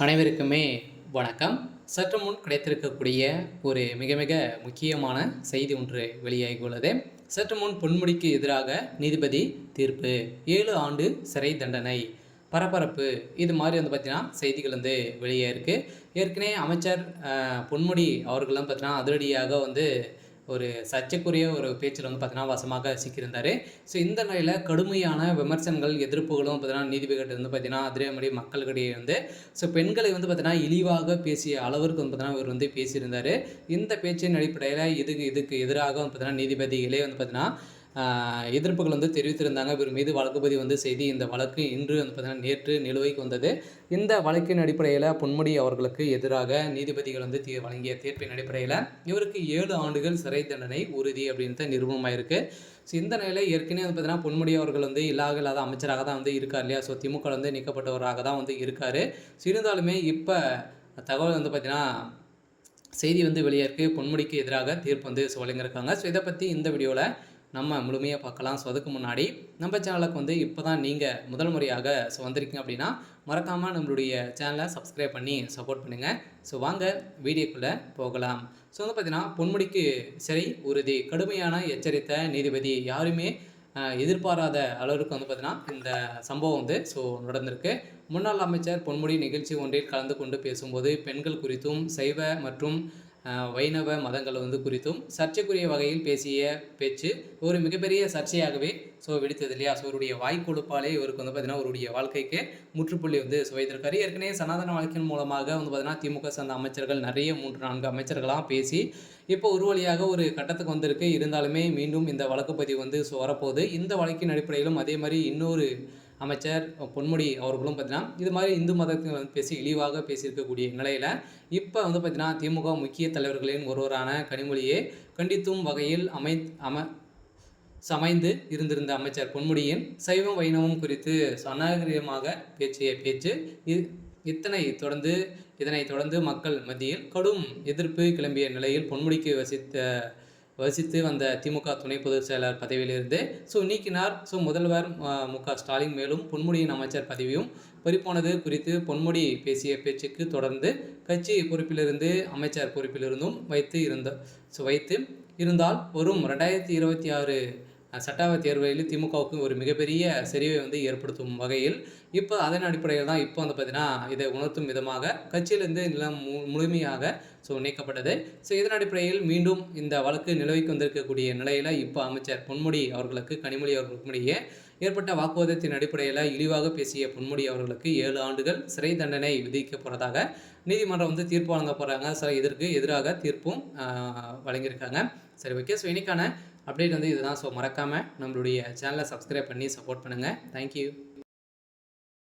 அனைவருக்குமே வணக்கம். சற்று முன் கிடைத்திருக்கக்கூடிய ஒரு மிக மிக முக்கியமான செய்தி ஒன்று வெளியாகியுள்ளது. சற்று முன் பொன்முடிக்கு எதிராக நீதிபதி தீர்ப்பு, 7 ஆண்டு சிறை தண்டனை, பரபரப்பு. இது மாதிரி பார்த்தீங்கன்னா செய்திகள் வெளியே இருக்கு. ஏற்கனவே அமைச்சர் பொன்முடி அவர்கள் பார்த்தீங்கன்னா அதிரடியாக ஒரு சர்ச்சைக்குரிய ஒரு பேச்சில் பார்த்தீங்கன்னா வசமாக சிக்கியிருந்தார். ஸோ இந்த நிலையில் கடுமையான விமர்சனங்கள், எதிர்ப்புகளும் பார்த்தீங்கன்னா நீதிபதிகிட்ட பார்த்தீங்கன்னா அதே மக்களிடையே ஸோ பெண்களை பார்த்தீங்கன்னா இழிவாக பேசிய அளவிற்கு பார்த்தீங்கன்னா இவர் பேசியிருந்தார். இந்த பேச்சின் அடிப்படையில் இதுக்கு எதிராக பார்த்தீங்கன்னா நீதிபதிகளே பார்த்தீங்கன்னா எதிர்ப்புகள் தெரிவித்திருந்தாங்க. இவர் மீது வழக்கு பதிவு செய்தி இந்த வழக்கு இன்று பார்த்தீங்கன்னா நேற்று நிலுவைக்கு வந்தது. இந்த வழக்கின் அடிப்படையில் பொன்முடி அவர்களுக்கு எதிராக நீதிபதிகள் வழங்கிய தீர்ப்பின் அடிப்படையில் இவருக்கு 7 ஆண்டுகள் சிறை தண்டனை உறுதி அப்படின்ட்டு நிரூபமாயிருக்கு. ஸோ இந்த நிலையில் ஏற்கனவே பார்த்தீங்கன்னா பொன்முடி அவர்கள் இல்லாத அமைச்சராக தான் இருக்கார் இல்லையா. ஸோ திமுக நீக்கப்பட்டவராக தான் இருக்கார். ஸோ இருந்தாலுமே இப்போ தகவல் பார்த்தீங்கன்னா செய்தி வெளியே இருக்குது. பொன்முடிக்கு எதிராக தீர்ப்பு வழங்கியிருக்காங்க. ஸோ இதை பற்றி இந்த வீடியோவில் நம்ம முழுமையாக பார்க்கலாம். ஸோ அதுக்கு முன்னாடி நம்ம சேனலுக்கு இப்போ தான் நீங்கள் முதல் முறையாக வந்திருக்கீங்க அப்படின்னா மறக்காமல் நம்மளுடைய சேனலை சப்ஸ்கிரைப் பண்ணி சப்போர்ட் பண்ணுங்கள். ஸோ வாங்க வீடியோக்குள்ளே போகலாம். ஸோ பார்த்தீங்கன்னா பொன்முடிக்கு சிறை உறுதி, கடுமையான எச்சரித்த நீதிபதி. யாருமே எதிர்பாராத அளவுக்கு பார்த்தீங்கன்னா இந்த சம்பவம் நடந்திருக்கு. முன்னாள் அமைச்சர் பொன்முடி நிகழ்ச்சி ஒன்றில் கலந்து கொண்டு பேசும்போது பெண்கள் குறித்தும் சைவ மற்றும் வைணவ மதங்கள் குறித்தும் சர்ச்சைக்குரிய வகையில் பேசிய பேச்சு ஒரு மிகப்பெரிய சர்ச்சையாகவே வெடித்தது இல்லையா. ஸோ அவருடைய வாய்க்கொழுப்பாலே இவருக்கு பார்த்தீங்கன்னா அவருடைய வாழ்க்கைக்கு முற்றுப்புள்ளி சுவைத்திருக்காரு. ஏற்கனவே சனாதன வாழ்க்கையின் மூலமாக பார்த்தீங்கன்னா திமுக சார்ந்த அமைச்சர்கள் நிறைய 3-4 அமைச்சர்களாக பேசி இப்போ ஒரு வழியாக ஒரு கட்டத்துக்கு வந்திருக்கு. இருந்தாலுமே மீண்டும் இந்த வழக்கு பதிவு வரப்போகுது. இந்த வழக்கின் அடிப்படையிலும் அதே மாதிரி இன்னொரு அமைச்சர் பொன்முடி அவர்களும் பார்த்தீங்கன்னா இது மாதிரி இந்து மதத்தை பேசி இழிவாக பேசியிருக்கக்கூடிய நிலையில் இப்போ பார்த்தீங்கன்னா திமுக முக்கிய தலைவர்களின் ஒருவரான கனிமொழியை கண்டித்தும் வகையில் சமைந்து இருந்திருந்த அமைச்சர் பொன்முடியின் சைவம் வைணவம் குறித்து அநாகரிகமாக பேச்சிய பேச்சு இதனைத் தொடர்ந்து மக்கள் மத்தியில் கடும் எதிர்ப்பு கிளம்பிய நிலையில் பொன்முடிக்கு வசித்து வந்த திமுக துணை பொதுச் செயலாளர் பதவியிலிருந்து நீக்கினார். முதல்வர் மு.க. ஸ்டாலின் மேலும் பொன்முடியின் அமைச்சர் பதவியும் பறிப்போனது குறித்து பொன்முடி பேசிய பேச்சுக்கு தொடர்ந்து கட்சி பொறுப்பிலிருந்து அமைச்சர் பொறுப்பிலிருந்தும் வைத்து இருந்தால் வரும் 2026 சட்டசபை தேர்தலில் திமுகவுக்கு ஒரு மிகப்பெரிய சரிவை ஏற்படுத்தும் வகையில் இப்போ அதன் அடிப்படையில் தான் இப்போ பார்த்தீங்கன்னா இதை உணர்த்தும் விதமாக கட்சியிலிருந்து நிலம் முழுமையாக நீக்கப்பட்டது. ஸோ இதன் அடிப்படையில் மீண்டும் இந்த வழக்கு நிலுவைக்கு வந்திருக்கக்கூடிய நிலையில் இப்போ அமைச்சர் பொன்முடி அவர்களுக்கு கனிமொழி அவர்களுக்கு இடையே ஏற்பட்ட வாக்குவாதத்தின் அடிப்படையில் இழிவாக பேசிய பொன்முடி அவர்களுக்கு 7 ஆண்டுகள் சிறை தண்டனை விதிக்க போகிறதாக நீதிமன்றம் தீர்ப்பு வழங்க போகிறாங்க. ஸோ இதற்கு எதிராக தீர்ப்பும் வழங்கியிருக்காங்க. சரி, ஓகே. ஸோ இன்னைக்கான அப்டேட் இதுதான். ஸோ மறக்காமல் நம்மளுடைய சேனலை சப்ஸ்கிரைப் பண்ணி சப்போர்ட் பண்ணுங்கள். தேங்க்யூ.